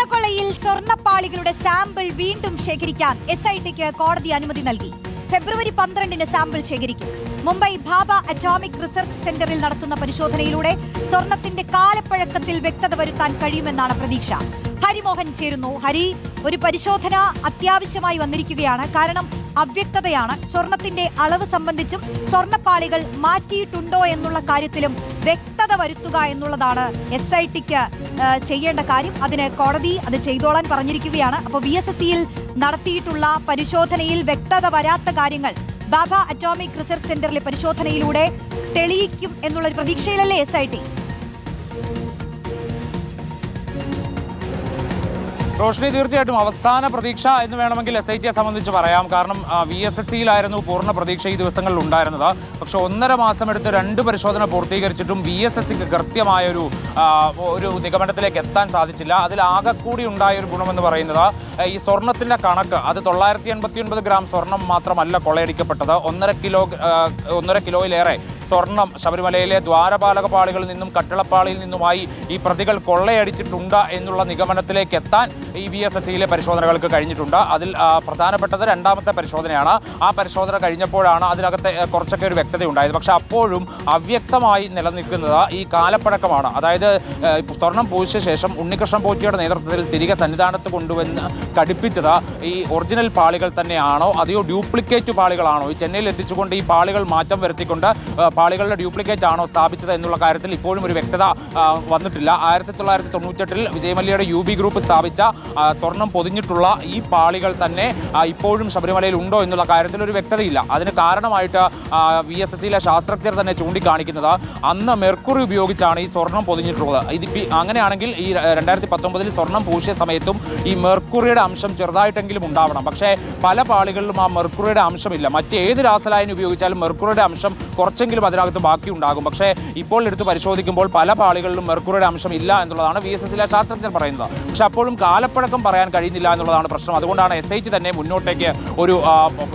സ്വർണ്ണക്കൊള്ളയിൽ സ്വർണ്ണപ്പാളികളുടെ sample വീണ്ടും ശേഖരിക്കാൻ SITക്ക് കോടതി അനുമതി നൽകി. ഫെബ്രുവരി 12-ന് സാമ്പിൾ ശേഖരിക്കും. മുംബൈ ഭാഭ അറ്റോമിക് റിസർച്ച് സെന്ററിൽ നടത്തുന്ന പരിശോധനയിലൂടെ സ്വർണത്തിന്റെ കാലപ്പഴക്കത്തിൽ വ്യക്തത വരുത്താൻ കഴിയുമെന്നാണ് പ്രതീക്ഷ. ഹരിമോഹൻ ചേരുന്നു. ഹരി, ഒരു പരിശോധന അത്യാവശ്യമായി വന്നിരിക്കുകയാണ്. കാരണം അവ്യക്തതയാണ്. സ്വർണത്തിന്റെ അളവ് സംബന്ധിച്ചും സ്വർണ്ണപ്പാളികൾ മാറ്റിയിട്ടുണ്ടോ എന്നുള്ള കാര്യത്തിലും വ്യക്തത വരുത്തുക എന്നുള്ളതാണ് SITക്ക് ചെയ്യേണ്ട കാര്യം. അതിന് കോടതി അത് ചെയ്തോളാൻ പറഞ്ഞിരിക്കുകയാണ്. അപ്പോൾ VSSCയിൽ നടത്തിയിട്ടുള്ള പരിശോധനയിൽ വ്യക്തത വരാത്ത കാര്യങ്ങൾ ഭാഭ അറ്റോമിക് റിസർച്ച് സെന്ററിലെ പരിശോധനയിലൂടെ തെളിയിക്കും എന്നുള്ളൊരു പ്രതീക്ഷയിലല്ലേ SIT? റോഷ്നി, തീർച്ചയായിട്ടും അവസാന പ്രതീക്ഷ എന്ന് വേണമെങ്കിൽ SITയെ സംബന്ധിച്ച് പറയാം. കാരണം VSSCയിലായിരുന്നു പൂർണ്ണ പ്രതീക്ഷ ഈ ദിവസങ്ങളിൽ ഉണ്ടായിരുന്നത്. പക്ഷെ 1.5 മാസം എടുത്ത് 2 പരിശോധന പൂർത്തീകരിച്ചിട്ടും VSSCക്ക് കൃത്യമായൊരു നിഗമനത്തിലേക്ക് എത്താൻ സാധിച്ചില്ല. അതിൽ ആകെ കൂടി ഉണ്ടായ ഒരു ഗുണമെന്ന് പറയുന്നത് ഈ സ്വർണത്തിന്റെ കണക്ക്. അത് 989 ഗ്രാം സ്വർണം മാത്രമല്ല കൊള്ളയടിക്കപ്പെട്ടത്. 1.5 കിലോയിലേറെ സ്വർണം ശബരിമലയിലെ ദ്വാരപാലക പാളികളിൽ നിന്നും കട്ടിളപ്പാളിയിൽ നിന്നുമായി ഈ പ്രതികൾ കൊള്ളയടിച്ചിട്ടുണ്ട് എന്നുള്ള നിഗമനത്തിലേക്ക് എത്താൻ ഈ VSSCയിലെ പരിശോധനകൾക്ക് കഴിഞ്ഞിട്ടുണ്ട്. അതിൽ പ്രധാനപ്പെട്ടത് 2ാമത്തെ പരിശോധനയാണ്. ആ പരിശോധന കഴിഞ്ഞപ്പോഴാണ് അതിനകത്തെ കുറച്ചൊക്കെ ഒരു വ്യക്തത ഉണ്ടായത്. പക്ഷെ അപ്പോഴും അവ്യക്തമായി നിലനിൽക്കുന്നത് ഈ കാലപ്പഴക്കമാണ്. അതായത് സ്വർണം പൂശിയ ശേഷം ഉണ്ണികൃഷ്ണൻ പോറ്റിയുടെ നേതൃത്വത്തിൽ തിരികെ സന്നിധാനത്ത് കൊണ്ടുവന്ന് ഘടിപ്പിച്ചത് ഈ ഒറിജിനൽ പാളികൾ തന്നെയാണോ അതെയോ ഡ്യൂപ്ലിക്കേറ്റ് പാളികളാണോ? ഈ ചെന്നൈയിൽ എത്തിച്ചുകൊണ്ട് ഈ പാളികൾ മാറ്റം വരുത്തിക്കൊണ്ട് പാളികളുടെ ഡ്യൂപ്ലിക്കേറ്റ് ആണോ സ്ഥാപിച്ചത് എന്നുള്ള കാര്യത്തിൽ ഇപ്പോഴും ഒരു വ്യക്തത വന്നിട്ടില്ല. 1998-ൽ വിജയമല്യയുടെ UB ഗ്രൂപ്പ് സ്ഥാപിച്ച സ്വർണം പൊതിഞ്ഞിട്ടുള്ള ഈ പാളികൾ തന്നെ ഇപ്പോഴും ശബരിമലയിൽ ഉണ്ടോ എന്നുള്ള കാര്യത്തിൽ ഒരു വ്യക്തതയില്ല. അതിന് കാരണമായിട്ട് VSSCയിലെ ശാസ്ത്രജ്ഞർ തന്നെ ചൂണ്ടിക്കാണിക്കുന്നത് അന്ന് മെർക്കുറി ഉപയോഗിച്ചാണ് ഈ സ്വർണം പൊതിഞ്ഞിട്ടുള്ളത്. അങ്ങനെയാണെങ്കിൽ ഈ 2019-ൽ സ്വർണം പൂശിയ സമയത്തും ഈ മെർക്കുറിയുടെ അംശം ചെറുതായിട്ടെങ്കിലും ഉണ്ടാവണം. പക്ഷേ പല പാളികളിലും ആ മെർക്കുറിയുടെ അംശമില്ല. മറ്റേത് രാസലായനി ഉപയോഗിച്ചാലും മെർക്കുറിയുടെ അംശം കുറച്ചെങ്കിലും അതിനകത്ത് ബാക്കി ഉണ്ടാകും. പക്ഷേ ഇപ്പോൾ എടുത്ത് പരിശോധിക്കുമ്പോൾ പല പാളികളിലും മെർക്കുറിയുടെ അംശം ഇല്ല എന്നുള്ളതാണ് VSSCയിലെ ശാസ്ത്രജ്ഞർ പറയുന്നത്. പക്ഷെ അപ്പോഴും കാലപ്പഴക്കം പറയാൻ കഴിയുന്നില്ല എന്നുള്ളതാണ് പ്രശ്നം. അതുകൊണ്ടാണ് SIT തന്നെ മുന്നോട്ടേക്ക്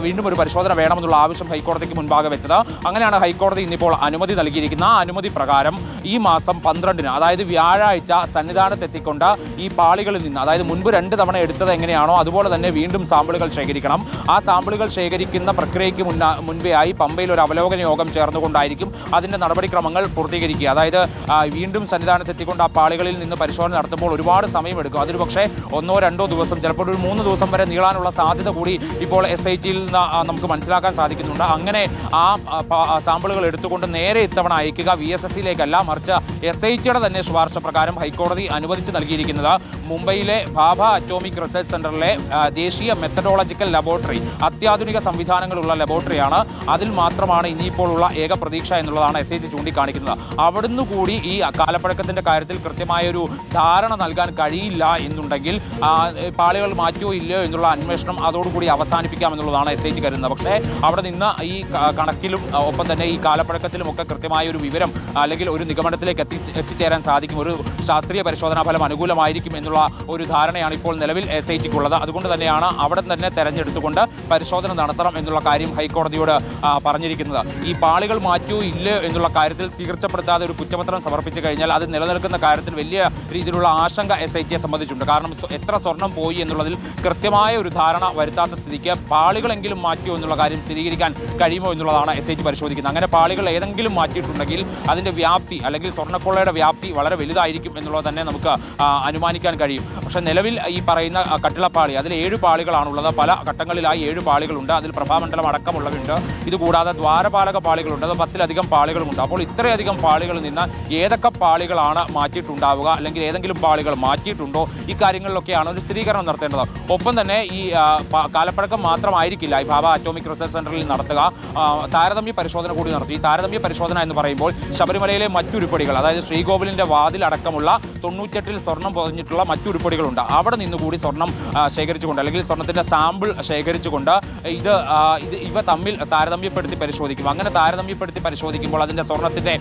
വീണ്ടും ഒരു പരിശോധന വേണമെന്നുള്ള ആവശ്യം ഹൈക്കോടതിക്ക് മുൻപാകെ വെച്ചത്. അങ്ങനെയാണ് ഹൈക്കോടതി ഇന്നിപ്പോൾ അനുമതി നൽകിയിരിക്കുന്നത്. ആ അനുമതി പ്രകാരം ഈ മാസം 12-ന്, അതായത് വ്യാഴാഴ്ച, സന്നിധാനത്തെത്തിക്കൊണ്ട് ഈ പാളികളിൽ നിന്ന്, അതായത് മുൻപ് 2 തവണ എടുത്തത് എങ്ങനെയാണോ അതുപോലെ തന്നെ വീണ്ടും സാമ്പിളുകൾ ശേഖരിക്കണം. ആ സാമ്പിളുകൾ ശേഖരിക്കുന്ന പ്രക്രിയയ്ക്ക് മുൻപേ ആയി പമ്പയിൽ ഒരു അവലോകന യോഗം ചേർന്നുകൊണ്ടായിരിക്കും അതിന്റെ നടപടിക്രമങ്ങൾ പൂർത്തീകരിക്കുക. അതായത് വീണ്ടും സന്നിധാനത്തെത്തിക്കൊണ്ട് ആ പാളികളിൽ നിന്ന് പരിശോധന നടത്തുമ്പോൾ ഒരുപാട് സമയമെടുക്കും. അതിന് പക്ഷേ 1-2 ദിവസം, ചിലപ്പോൾ ഒരു 3 ദിവസം വരെ നീളാനുള്ള സാധ്യത കൂടി ഇപ്പോൾ SITയിൽ നിന്ന് നമുക്ക് മനസ്സിലാക്കാൻ സാധിക്കുന്നുണ്ട്. അങ്ങനെ ആ സാമ്പിളുകൾ എടുത്തുകൊണ്ട് നേരെ ഇത്തവണ അയക്കുക VSSCയിലേക്കല്ല, മറിച്ച് SITയുടെ തന്നെ ശുപാർശ പ്രകാരം ഹൈക്കോടതി അനുവദിച്ച് നൽകിയിരിക്കുന്നത് മുംബൈയിലെ ഭാഭ അറ്റോമിക് റിസർച്ച് സെന്ററിലെ ദേശീയ മെത്തഡോളജിക്കൽ ലബോറട്ടറി, അത്യാധുനിക സംവിധാനങ്ങളുള്ള ലബോറട്ടറിയാണ്. അതിൽ മാത്രമാണ് ഇനിയിപ്പോൾ ഉള്ള ഏക പ്രതീക്ഷ എന്നുള്ളതാണ് SIT ചൂണ്ടിക്കാണിക്കുന്നത്. അവിടുന്ന് കൂടി ഈ കാലപ്പഴക്കത്തിന്റെ കാര്യത്തിൽ കൃത്യമായൊരു ധാരണ നൽകാൻ കഴിയില്ല എന്നുണ്ടെങ്കിൽ പാളികൾ മാറ്റിയോ ഇല്ലയോ എന്നുള്ള അന്വേഷണം അതോടുകൂടി അവസാനിപ്പിക്കാമെന്നുള്ളതാണ് SIT കരുതുന്നത്. പക്ഷേ അവിടെ നിന്ന് ഈ കണക്കിലും ഒപ്പം തന്നെ ഈ കാലപ്പഴക്കത്തിലും ഒക്കെ കൃത്യമായ ഒരു വിവരം അല്ലെങ്കിൽ ഒരു നിഗമനത്തിലേക്ക് എത്തിച്ചേരാൻ സാധിക്കും. ഒരു ശാസ്ത്രീയ പരിശോധനാ ഫലം അനുകൂലമായിരിക്കും എന്നുള്ള ഒരു ധാരണയാണ് ഇപ്പോൾ നിലവിൽ SITക്കുള്ളത്. അതുകൊണ്ട് തന്നെയാണ് അവിടെ തന്നെ തെരഞ്ഞെടുത്തുകൊണ്ട് പരിശോധന നടത്തണം എന്നുള്ള കാര്യം ഹൈക്കോടതിയോട് പറഞ്ഞിരിക്കുന്നത്. ഈ പാളികൾ മാറ്റിയോ ഇല്ലയോ എന്നുള്ള കാര്യത്തിൽ തീർച്ചപ്പെടുത്താതെ ഒരു കുറ്റപത്രം സമർപ്പിച്ചു കഴിഞ്ഞാൽ അത് നിലനിൽക്കുന്ന കാര്യത്തിൽ വലിയ രീതിയിലുള്ള ആശങ്ക SITയെ സംബന്ധിച്ചുണ്ട്. കാരണം എത്ര സ്വർണം പോയി എന്നുള്ളതിൽ കൃത്യമായ ഒരു ധാരണ വരുത്താത്ത സ്ഥിതിക്ക് പാളികളെങ്കിലും മാറ്റിയോ എന്നുള്ള കാര്യം സ്ഥിരീകരിക്കാൻ കഴിയുമോ എന്നുള്ളതാണ് SIT പരിശോധിക്കുന്നത്. അങ്ങനെ പാളികൾ ഏതെങ്കിലും മാറ്റിയിട്ടുണ്ടെങ്കിൽ അതിന്റെ വ്യാപ്തി അല്ലെങ്കിൽ സ്വർണ്ണക്കൊള്ളയുടെ വ്യാപ്തി വളരെ വലുതായിരിക്കും എന്നുള്ളത് തന്നെ നമുക്ക് അനുമാനിക്കാൻ കഴിയും. പക്ഷേ നിലവിൽ ഈ പറയുന്ന കട്ടിളപ്പാളി, അതിൽ 7 പാളികളാണുള്ളത്. പല ഘട്ടങ്ങളിലായി 7 പാളികളുണ്ട്. അതിൽ പ്രഭാമണ്ഡലം അടക്കമുള്ളവയുണ്ട്. ഇതുകൂടാതെ ദ്വാരപാലക പാളികളുണ്ട്. അത് 10-ലധികം പാളികളുമുണ്ട്. അപ്പോൾ ഇത്രയധികം പാളികളിൽ നിന്ന് ഏതൊക്കെ പാളികളാണ് മാറ്റിയിട്ടുണ്ടാവുക, അല്ലെങ്കിൽ ഏതെങ്കിലും പാളികൾ മാറ്റിയിട്ടുണ്ടോ, ഈ കാര്യങ്ങളിലൊക്കെയാണ് ഒരു സ്ഥിരീകരണം നടത്തേണ്ടത്. ഒപ്പം തന്നെ ഈ കാലപ്പഴക്കം മാത്രമായിരിക്കില്ല ഈ ഭാഭ അറ്റോമിക് റിസർച്ച് സെന്ററിൽ നടത്തുക, താരതമ്യ പരിശോധന കൂടി നടത്തി. ഈ താരതമ്യ പരിശോധന എന്ന് പറയുമ്പോൾ ശബരിമലയിലെ മറ്റുരുപ്പടികൾ, അതായത് ശ്രീകോവിലിന്റെ വാതിൽ അടക്കമുള്ള 98-ൽ സ്വർണം പൊതിഞ്ഞിട്ടുള്ള മറ്റുരുപ്പടികളുണ്ട്. അവിടെ നിന്നുകൂടി സ്വർണം ശേഖരിച്ചുകൊണ്ട്, അല്ലെങ്കിൽ സ്വർണത്തിന്റെ സാമ്പിൾ ശേഖരിച്ചുകൊണ്ട് ഇവ തമ്മിൽ താരതമ്യപ്പെടുത്തി പരിശോധിക്കും. അങ്ങനെ താരതമ്യപ്പെടുത്തി നടത്തി പരിശോധിക്കുമ്പോൾ അതിന്റെ സ്വർണത്തിന്റെ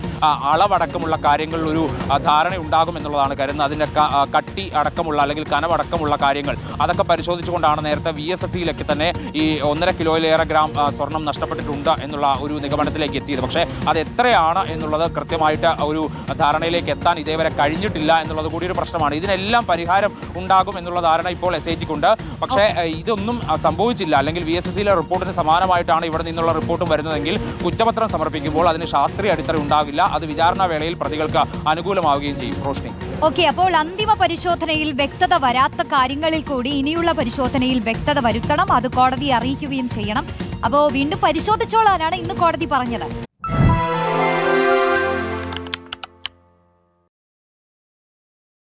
അളവടക്കമുള്ള കാര്യങ്ങളിൽ ഒരു ധാരണ ഉണ്ടാകും എന്നുള്ളതാണ് കരുതുന്നത്. അതിന്റെ കട്ടി അടക്കമുള്ള അല്ലെങ്കിൽ കനവടക്കമുള്ള കാര്യങ്ങൾ അതൊക്കെ പരിശോധിച്ചുകൊണ്ടാണ് നേരത്തെ VSSയിലേക്ക് തന്നെ ഈ 1.5 കിലോയിലേറെ ഗ്രാം സ്വർണം നഷ്ടപ്പെട്ടിട്ടുണ്ട് എന്നുള്ള ഒരു നിഗമനത്തിലേക്ക് എത്തിയത്. പക്ഷേ അത് എത്രയാണ് എന്നുള്ളത് കൃത്യമായിട്ട് ഒരു ധാരണയിലേക്ക് എത്താൻ ഇതേവരെ കഴിഞ്ഞിട്ടില്ല എന്നുള്ളത് കൂടി ഒരു പ്രശ്നമാണ്. ഇതിനെല്ലാം പരിഹാരം ഉണ്ടാകും എന്നുള്ള ധാരണ ഇപ്പോൾ SITക്കുണ്ട്. പക്ഷേ ഇതൊന്നും സംഭവിച്ചില്ല, അല്ലെങ്കിൽ VSSയിലെ റിപ്പോർട്ടിന് സമാനമായിട്ടാണ് ഇവിടെ നിന്നുള്ള റിപ്പോർട്ടും വരുന്നതെങ്കിൽ കുറ്റപത്രം സമർപ്പിക്കുമ്പോൾ അതിന് ശാസ്ത്രീയ അടിത്തറ ഉണ്ടാകില്ല. അത് വിചാരണ വേളയിൽ പ്രതികൾക്ക് അനുകൂലമാവുകയും ചെയ്യും. റോഷ്നി, ഓക്കെ, അപ്പോൾ അന്തിമ പരിശോധനയിൽ വ്യക്തത വരാത്ത കാര്യങ്ങളിൽ കൂടി ഇനിയുള്ള പരിശോധനയിൽ വ്യക്തത വരുത്തണം, അത് കോടതിയെ അറിയിക്കുകയും ചെയ്യണം. അപ്പോൾ വീണ്ടും പരിശോധിച്ചോളാനാണ് ഇന്ന് കോടതി പറഞ്ഞത്.